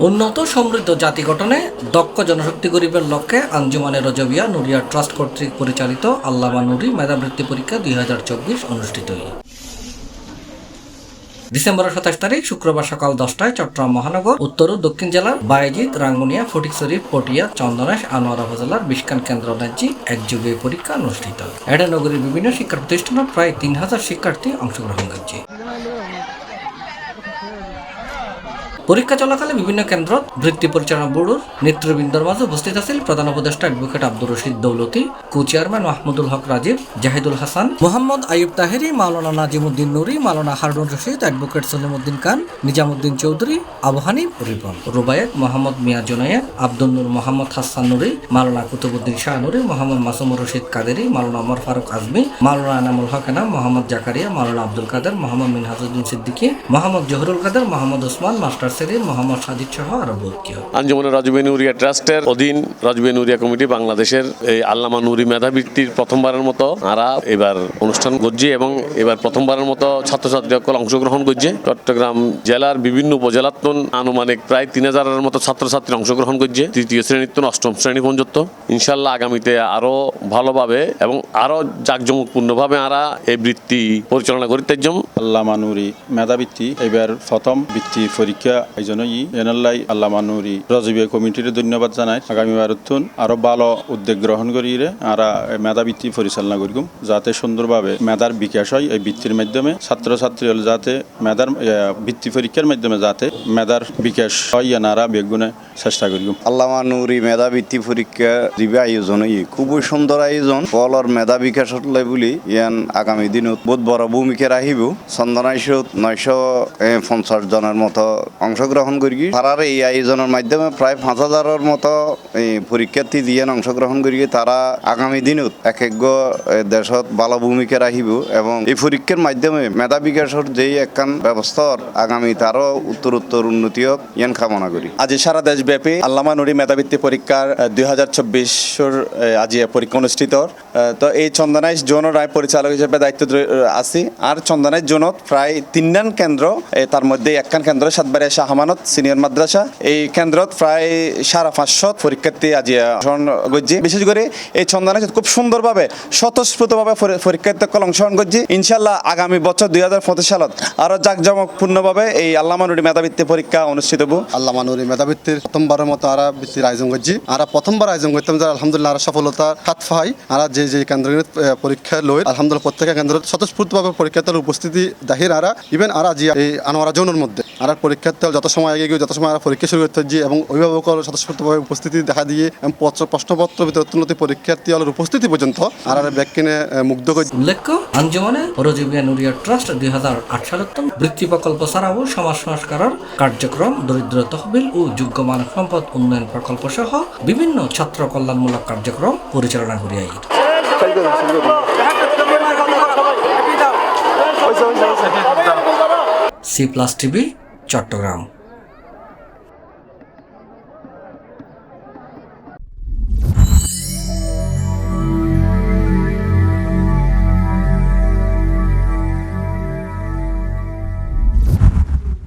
উন্নত সমৃদ্ধ জাতি গঠনে দক্ষ জনশক্তি গরিবের লক্ষ্যে আঞ্জুমানে রজবিয়া নুরিয়া ট্রাস্ট কর্তৃক পরিচালিত আল্লামা নুরি মেধাবৃত্তি পরীক্ষা 2024 অনুষ্ঠিত হয়। ডিসেম্বরের 27 তারিখ শুক্রবার সকাল 10টায় চট্টগ্রাম মহানগর উত্তর ও দক্ষিণ জেলার বায়েজিদ, রাঙ্গুনিয়া, ফটিকছড়ি, পটিয়া, চন্দনাইশ, আনোয়ারা উপজেলার বিশকান কেন্দ্র অঞ্চলে একযোগে পরীক্ষা অনুষ্ঠিত। এতে নগরীর বিভিন্ন শিক্ষা প্রতিষ্ঠানের প্রায় 3000 শিক্ষার্থী অংশগ্রহণ করছে। পরীক্ষা চলাকালে বিভিন্ন কেন্দ্র বৃত্তি পরিচালনা বোর্ডের নেতৃবৃন্দর মাঝে উপস্থিত আছেন প্রধান উপদেষ্টা advocate Abdur Rashid Daulati, co chairman Mahmudul Haque Rajib, Zahidul Hasan, Mohammad Ayub Taheri, Maulana Nazimuddin Nuri, Maulana Harun Rashid, advocate Salimuddin Khan, Nizamuddin Chowdhury, Abu Hanif Ripon, Rubayet, Mohammad Mia Junayed, Abdul Nur, Mohammad Hasan Nuri, Maulana Qutubuddin Shah Nuri, Mohammad Masumur Rashid Qaderi, Maulana Omar Faruk Azmi, Maulana Enamul Haque Enam, Mohammad Zakaria, Maulana Abdul Kader, Mohammad Minhajuddin Siddiqui, Mohammad Zahurul Kader, Mohammad Osman, master Selim, Mohammad আঞ্জুমানে রাজবিয়া নুরিয়া ট্রাস্টের অধীন রাজবিয়া নুরিয়া কমিটি বাংলাদেশের এই আল্লামা নুরি মেধাবৃত্তির প্রথমবারের মতো আমরা এবার অনুষ্ঠান করছি এবং এবার প্রথমবারের মতো ছাত্রছাত্রী সকল অংশগ্রহণ করছে। চট্টগ্রাম জেলার বিভিন্ন উপজেলার আনুমানিক প্রায় 3000-এর মতো ছাত্রছাত্রী অংশগ্রহণ করছে, তৃতীয় শ্রেণীর তো অষ্টম শ্রেণী পর্যন্ত। ইনশাল্লাহ আগামীতে আরো ভালোভাবে এবং আরো জাঁকজমকপূর্ণভাবে আমরা এই বৃত্তি পরিচালনা করতে যাম। আল্লামা নুরি মেধাবৃত্তি এবার প্রথম বৃত্তি পরীক্ষা এই জন্যই এনাল্লাই আল্লামা নুরি রাজবিয়া কমিটির ধন্যবাদ জানাই। আগামী বারতুন আরো ভালো উদ্যোগ গ্রহণ করিয়ে আমরা মেধাবৃত্তি পরিচালনা করি যাতে সুন্দরভাবে মেধার বিকাশ হয়। এই বৃত্তির মাধ্যমে ছাত্রছাত্রী যাতে মেধার বৃত্তি পরীক্ষার মাধ্যমে যাতে মেধার বিকাশ হয় এনারা বেগুনে চেষ্টা করি। আল্লামা নুরি মেধাবৃত্তি পরীক্ষা দিবে আয়োজন খুবই সুন্দর আয়োজন। ফলর মেধা বিকাশ বলি ইয়ান আগামী দিনত বহুত বড় ভূমিকা রাখিব। চন্দনাইশত 950 জনের মতো অংশগ্রহণ করি। তারার এই আয়োজনের মাধ্যমে প্রায় 5000-এর মতো পরীক্ষার্থী দিয়ে অংশগ্রহণ করি। তারা আগামী দিনত এক দেশত ভালো ভূমিকা রাখিব এবং এই পরীক্ষার মাধ্যমে মেধা বিকাশের যে একখান ব্যবস্থার আগামী তারও উত্তর উন্নতি হোক ইয়ান কামনা করি। আজি সারা দেশব্যাপী আল্লামা নুরি মেধাবৃত্তি পরীক্ষার 2024 আজি পরীক্ষা অনুষ্ঠিত। তো এই চন্দনাইশ জোনের পরিচালক হিসেবে দায়িত্ব আছি। আর চন্দনাইশ জোনত প্রায় 3 কেন্দ্র, তার মধ্যে একখান কেন্দ্র সাতবাড়িয়া শাহ আমানত সিনিয়র মাদ্রাসা। এই কেন্দ্রত প্রায় 550 পরীক্ষার্থী আজি গজ্জি। বিশেষ করে এই চন্দনাইশ খুব সুন্দরভাবে স্বতঃস্ফূর্তভাবে পরীক্ষার্থী অংশগ্রহণ করছি। ইনশাল্লাহ আগামী বছর 2025 সালত আরো জাঁকজমকপূর্ণভাবে এই আল্লামা নুরি মেধাবৃত্তি পরীক্ষা অনুষ্ঠিত হব। আল্লামা নুরি মেধাবৃত্তির প্রথমবারের মতো আরা বৃত্তির আয়োজন করছি। আরা প্রথমবার আয়োজন করতাম যে আলহামদুলিল্লাহ আরা সফলতা হাত পাই। আরা যে কেন্দ্র পরীক্ষা লই আলহামদুলিল্লাহ প্রত্যেক কেন্দ্র স্বতঃস্ফূর্তভাবে পরীক্ষার্থীর উপস্থিতি দাহির আরা ইভেন আরা যে এই আনোয়ারা জোনের মধ্যে আরা পরীক্ষার্থী যত সময় আগে গিয়ে যত সময় আরা পরীক্ষা শুরু করতে হচ্ছে এবং অভিভাবকের স্বতঃস্ফূর্তভাবে উপস্থিতি দেখা দিয়ে প্রশ্নপত্র বিতরণী পরীক্ষার্থী উপস্থিতি পর্যন্ত আর ব্যাগকিনে মুগ্ধ করে। উল্লেখ্য আঞ্জুমানে রজবিয়া নুরিয়া ট্রাস্ট 2008 সালের বৃত্তি প্রকল্প ছাড়াও সমাজ সংস্কারের কার্যক্রম, দরিদ্র তহবিল ও যোগ্য মানব সম্পদ উন্নয়ন প্রকল্প সহ বিভিন্ন ছাত্র কল্যাণমূলক কার্যক্রম পরিচালনা করি। C+ TV Chittagong.